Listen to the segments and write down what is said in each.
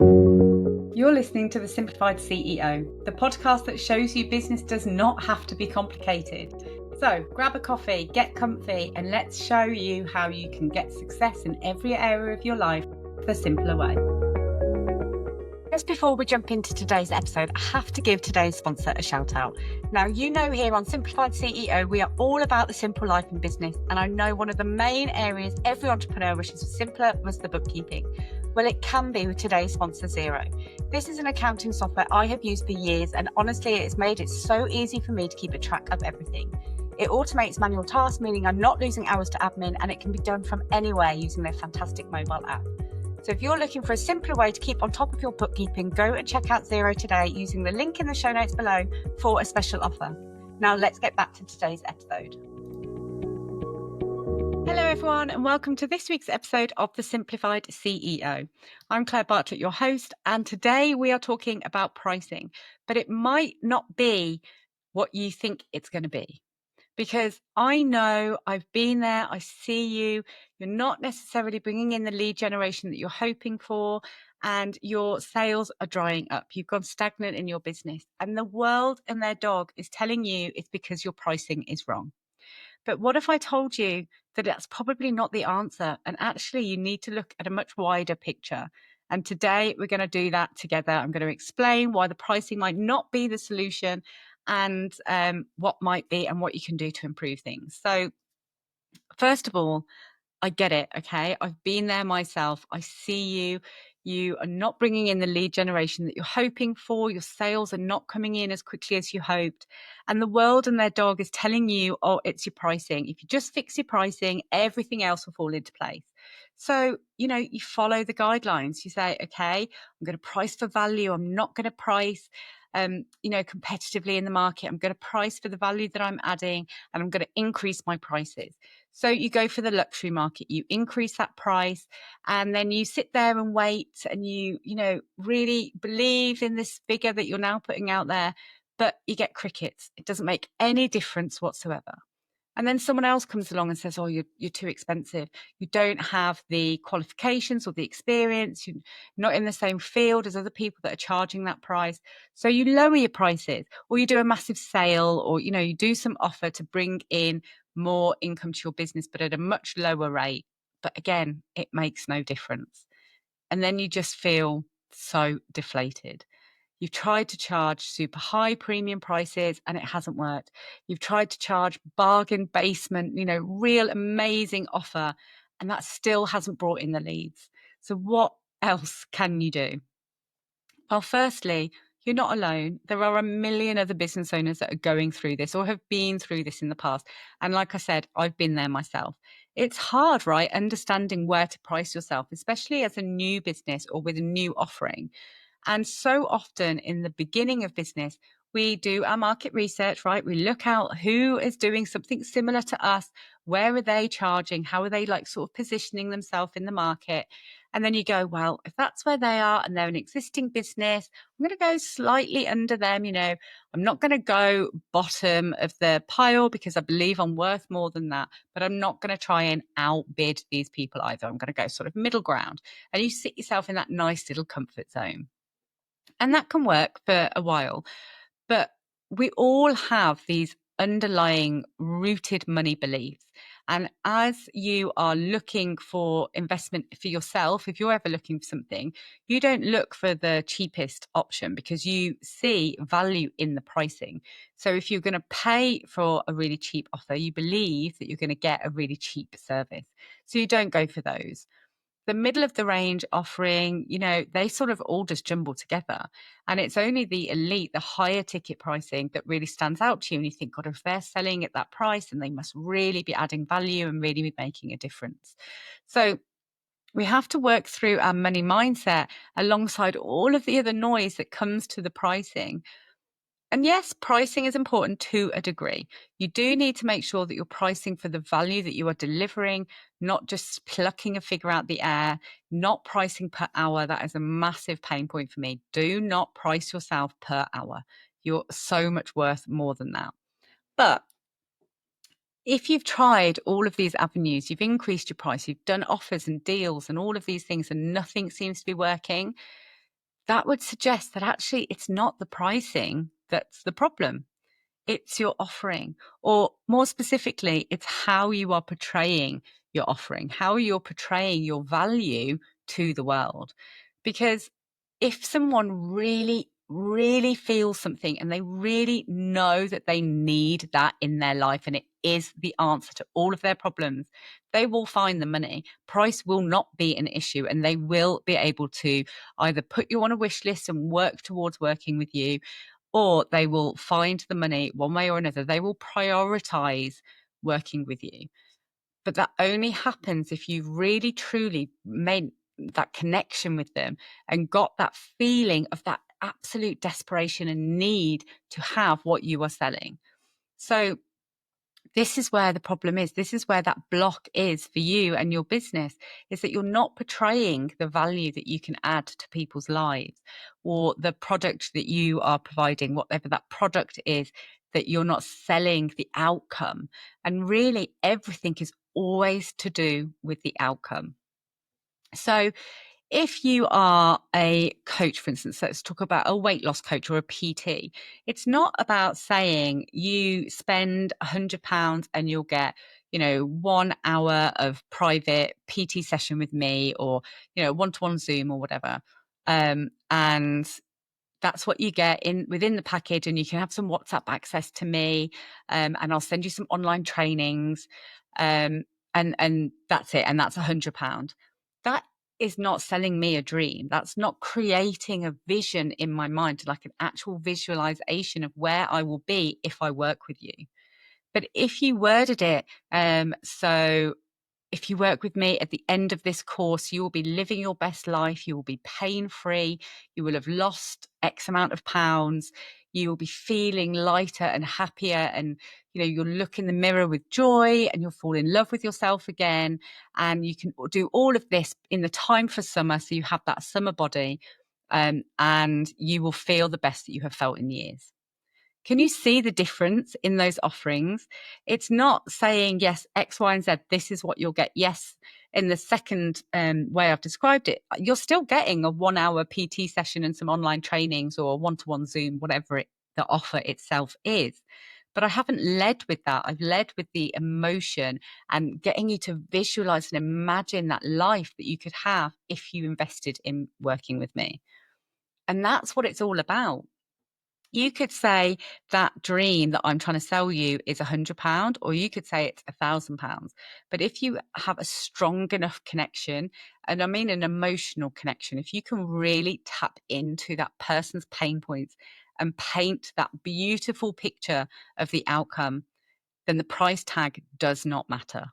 You're listening to The Simplified CEO, the podcast that shows you business does not have to be complicated. So grab a coffee, get comfy, and let's show you how you can get success in every area of your life the simpler way. Just before we jump into today's episode, I have to give today's sponsor a shout out. Now, you know, here on Simplified CEO, we are all about the simple life in business. And I know one of the main areas every entrepreneur wishes was simpler was the bookkeeping. Well, it can be with today's sponsor, Xero. This is an accounting software I have used for years, and honestly, it's made it so easy for me to keep a track of everything. It automates manual tasks, meaning I'm not losing hours to admin, and it can be done from anywhere using their fantastic mobile app. So if you're looking for a simpler way to keep on top of your bookkeeping, go and check out Xero today using the link in the show notes below for a special offer. Now let's get back to today's episode. Hello everyone, and welcome to this week's episode of The Simplified CEO. I'm Claire Bartlett, your host, and today we are talking about pricing, but it might not be what you think it's going to be. Because I know, I've been there, I see you, you're not necessarily bringing in the lead generation that you're hoping for, and your sales are drying up. You've gone stagnant in your business, and the world and their dog is telling you it's because your pricing is wrong. But what if I told you that that's probably not the answer, and actually you need to look at a much wider picture? And today we're going to do that together. I'm going to explain why the pricing might not be the solution, and what might be, and what you can do to improve things. So first of all, I get it. Okay. I've been there myself. I see you. You are not bringing in the lead generation that you're hoping for. Your sales are not coming in as quickly as you hoped. And the world and their dog is telling you, oh, it's your pricing. If you just fix your pricing, everything else will fall into place. So, you follow the guidelines. You say, okay, I'm going to price for value. I'm not going to price, competitively in the market. I'm going to price for the value that I'm adding, and I'm going to increase my prices. So you go for the luxury market, you increase that price, and then you sit there and wait, and you really believe in this figure that you're now putting out there, but you get crickets. It doesn't make any difference whatsoever. And then someone else comes along and says, oh, you're too expensive. You don't have the qualifications or the experience. You're not in the same field as other people that are charging that price. So you lower your prices, or you do a massive sale, or, you do some offer to bring in more income to your business, but at a much lower rate. But again, it makes no difference. And then you just feel so deflated. You've tried to charge super high premium prices and it hasn't worked. You've tried to charge bargain basement, real amazing offer, and that still hasn't brought in the leads. So what else can you do? Well, firstly, you're not alone. There are a million other business owners that are going through this or have been through this in the past. And like I said, I've been there myself. It's hard, right? Understanding where to price yourself, especially as a new business or with a new offering. And so often in the beginning of business, we do our market research, right? We look out who is doing something similar to us. Where are they charging? How are they sort of positioning themselves in the market? And then you go, well, if that's where they are and they're an existing business, I'm going to go slightly under them. I'm not going to go bottom of the pile because I believe I'm worth more than that, but I'm not going to try and outbid these people either. I'm going to go sort of middle ground, and you sit yourself in that nice little comfort zone. And that can work for a while. But we all have these underlying rooted money beliefs. And as you are looking for investment for yourself, if you're ever looking for something, you don't look for the cheapest option because you see value in the pricing. So if you're going to pay for a really cheap offer, you believe that you're going to get a really cheap service. So you don't go for those. The middle of the range offering, they sort of all just jumble together. And it's only the elite, the higher ticket pricing that really stands out to you. And you think, God, if they're selling at that price, then they must really be adding value and really be making a difference. So we have to work through our money mindset alongside all of the other noise that comes to the pricing. And yes, pricing is important to a degree. You do need to make sure that you're pricing for the value that you are delivering, not just plucking a figure out the air, not pricing per hour. That is a massive pain point for me. Do not price yourself per hour. You're so much worth more than that. But if you've tried all of these avenues, you've increased your price, you've done offers and deals and all of these things, and nothing seems to be working, that would suggest that actually it's not the pricing that's the problem. It's your offering, or more specifically, it's how you are portraying your offering, how you're portraying your value to the world. Because if someone really, really feels something and they really know that they need that in their life and it is the answer to all of their problems, they will find the money. Price will not be an issue, and they will be able to either put you on a wish list and work towards working with you, or they will find the money one way or another. They will prioritize working with you. But that only happens if you've really truly made that connection with them and got that feeling of that absolute desperation and need to have what you are selling. So this is where the problem is. This is where that block is for you and your business, is that you're not portraying the value that you can add to people's lives, or the product that you are providing, whatever that product is, that you're not selling the outcome. And really, everything is always to do with the outcome. So if you are a coach, for instance, let's talk about a weight loss coach or a PT. It's not about saying you spend £100 and you'll get, 1 hour of private PT session with me, or, one-to-one Zoom or whatever. And that's what you get within the package, and you can have some WhatsApp access to me, and I'll send you some online trainings, and that's it, and that's £100. That is not selling me a dream. That's not creating a vision in my mind, like an actual visualization of where I will be if I work with you. But if you worded it, so if you work with me at the end of this course, you will be living your best life. You will be pain-free. You will have lost X amount of pounds. You will be feeling lighter and happier. And, you'll look in the mirror with joy, and you'll fall in love with yourself again. And you can do all of this in the time for summer. So you have that summer body, and you will feel the best that you have felt in years. Can you see the difference in those offerings? It's not saying, yes, X, Y, and Z, this is what you'll get. Yes, in the second way I've described it, you're still getting a 1 hour PT session and some online trainings, or a one-to-one Zoom, whatever the offer itself is. But I haven't led with that. I've led with the emotion and getting you to visualize and imagine that life that you could have if you invested in working with me. And that's what it's all about. You could say that dream that I'm trying to sell you is £100, or you could say it's £1,000. But if you have a strong enough connection, and I mean an emotional connection, if you can really tap into that person's pain points and paint that beautiful picture of the outcome, then the price tag does not matter,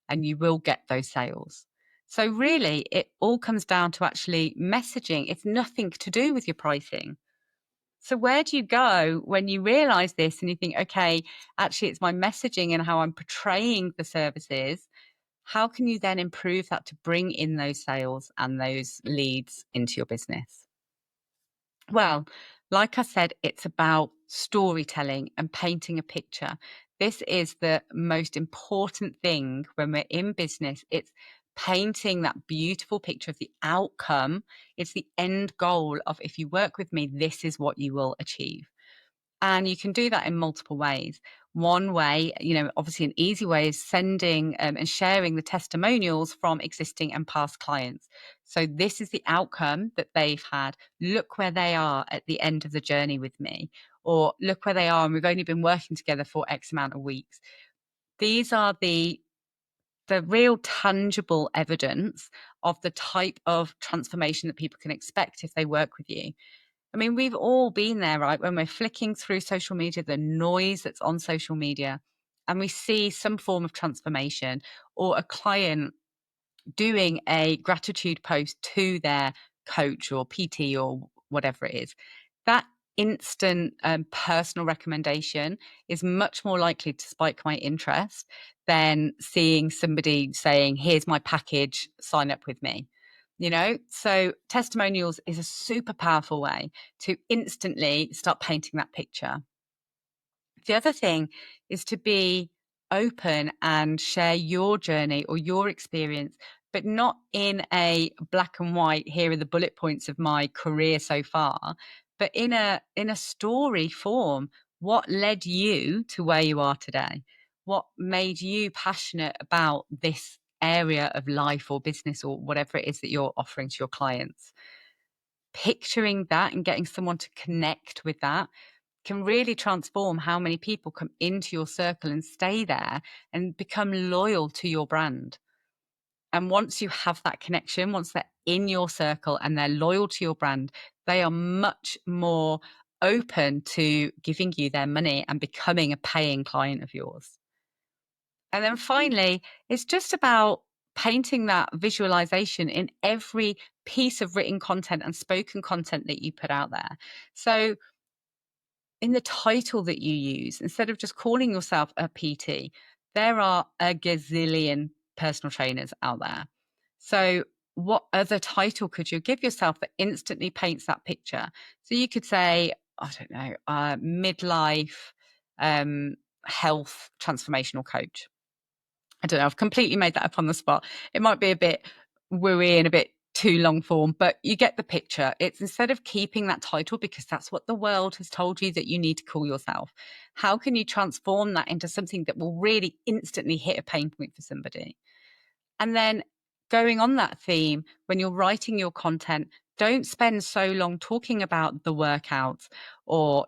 and you will get those sales. So really, it all comes down to actually messaging. It's nothing to do with your pricing. So where do you go when you realize this and you think, okay, actually it's my messaging and how I'm portraying the services? How can you then improve that to bring in those sales and those leads into your business? Well, like I said, it's about storytelling and painting a picture. This is the most important thing when we're in business. It's painting that beautiful picture of the outcome. It's the end goal of, if you work with me, this is what you will achieve. And you can do that in multiple ways. One way, obviously an easy way, is sending and sharing the testimonials from existing and past clients. So this is the outcome that they've had. Look where they are at the end of the journey with me, or look where they are and we've only been working together for X amount of weeks. These are the real tangible evidence of the type of transformation that people can expect if they work with you. I mean, we've all been there, right? When we're flicking through social media, the noise that's on social media, and we see some form of transformation, or a client doing a gratitude post to their coach or PT or whatever it is. That instant personal recommendation is much more likely to spike my interest than seeing somebody saying, here's my package, sign up with me. So testimonials is a super powerful way to instantly start painting that picture. The other thing is to be open and share your journey or your experience, but not in a black and white, here are the bullet points of my career so far, but in a story form. What led you to where you are today? What made you passionate about this area of life or business or whatever it is that you're offering to your clients? Picturing that and getting someone to connect with that can really transform how many people come into your circle and stay there and become loyal to your brand. And once you have that connection, once they're in your circle and they're loyal to your brand, they are much more open to giving you their money and becoming a paying client of yours. And then finally, it's just about painting that visualization in every piece of written content and spoken content that you put out there. So in the title that you use, instead of just calling yourself a PT, there are a gazillion personal trainers out there. So what other title could you give yourself that instantly paints that picture? So you could say, I don't know, midlife health transformational coach. I don't know, I've completely made that up on the spot. It might be a bit wooey and a bit too long form, but you get the picture. It's instead of keeping that title because that's what the world has told you that you need to call yourself, how can you transform that into something that will really instantly hit a pain point for somebody? And then going on that theme, when you're writing your content, don't spend so long talking about the workouts or,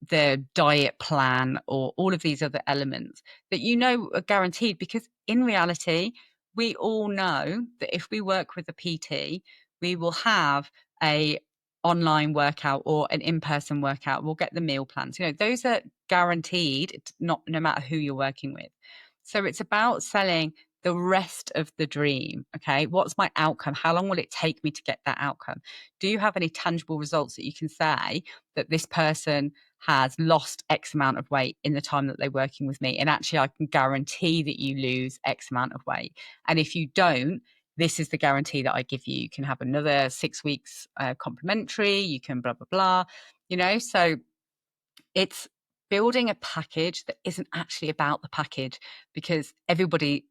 the diet plan or all of these other elements that are guaranteed, because in reality, we all know that if we work with a PT, we will have a online workout or an in-person workout. We'll get the meal plans. Those are guaranteed, not no matter who you're working with. So it's about selling the rest of the dream. Okay, what's my outcome? How long will it take me to get that outcome? Do you have any tangible results that you can say that this person has lost X amount of weight in the time that they're working with me? And actually, I can guarantee that you lose X amount of weight. And if you don't, this is the guarantee that I give you. You can have another 6 weeks complimentary. You can blah, blah, blah. So it's building a package that isn't actually about the package, because everybody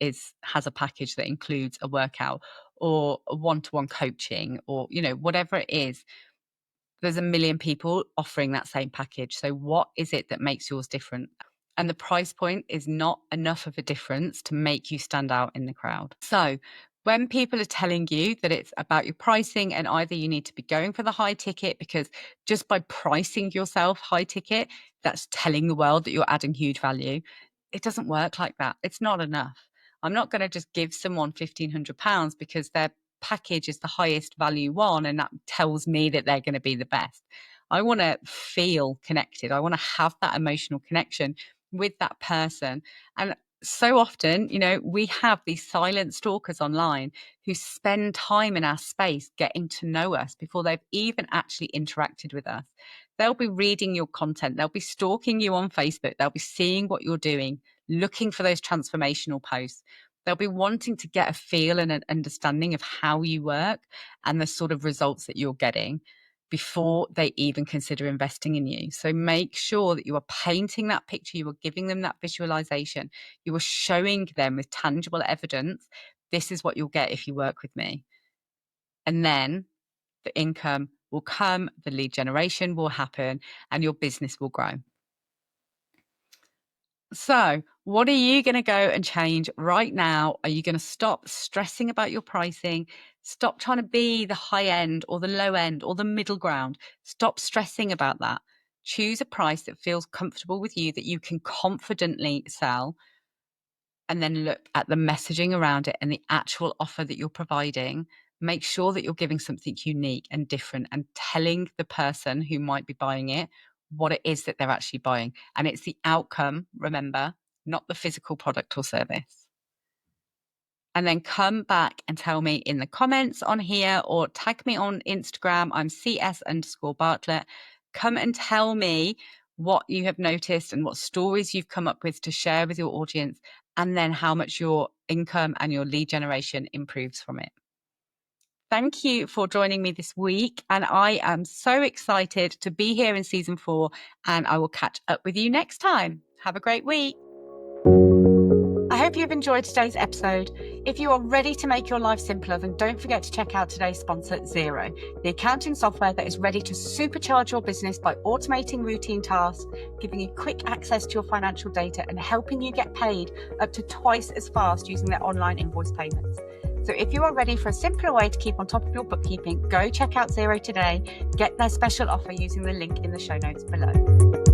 has a package that includes a workout or a one-to-one coaching or whatever it is. There's a million people offering that same package. So what is it that makes yours different? And the price point is not enough of a difference to make you stand out in the crowd. So when people are telling you that it's about your pricing, and either you need to be going for the high ticket, because just by pricing yourself high ticket, that's telling the world that you're adding huge value. It doesn't work like that. It's not enough. I'm not going to just give someone £1,500 because their package is the highest value one and that tells me that they're going to be the best. I want to feel connected. I want to have that emotional connection with that person. And so often, we have these silent stalkers online who spend time in our space getting to know us before they've even actually interacted with us. They'll be reading your content. They'll be stalking you on Facebook. They'll be seeing what you're doing, looking for those transformational posts. They'll be wanting to get a feel and an understanding of how you work and the sort of results that you're getting before they even consider investing in you. So make sure that you are painting that picture, you are giving them that visualization, you are showing them with tangible evidence, this is what you'll get if you work with me. And then the income will come, the lead generation will happen, and your business will grow. So, what are you going to go and change right now? Are you going to stop stressing about your pricing? Stop trying to be the high end or the low end or the middle ground. Stop stressing about that. Choose a price that feels comfortable with you, that you can confidently sell, and then look at the messaging around it and the actual offer that you're providing. Make sure that you're giving something unique and different and telling the person who might be buying it what it is that they're actually buying. And it's the outcome, remember, not the physical product or service. And then come back and tell me in the comments on here or tag me on Instagram. I'm CS_Bartlett. Come and tell me what you have noticed and what stories you've come up with to share with your audience, and then how much your income and your lead generation improves from it. Thank you for joining me this week. And I am so excited to be here in season 4, and I will catch up with you next time. Have a great week. I hope hope you've enjoyed today's episode. If you are ready to make your life simpler, then don't forget to check out today's sponsor, Xero, the accounting software that is ready to supercharge your business by automating routine tasks, giving you quick access to your financial data, and helping you get paid up to twice as fast using their online invoice payments. So if you are ready for a simpler way to keep on top of your bookkeeping, go check out Xero today. Get their special offer using the link in the show notes below.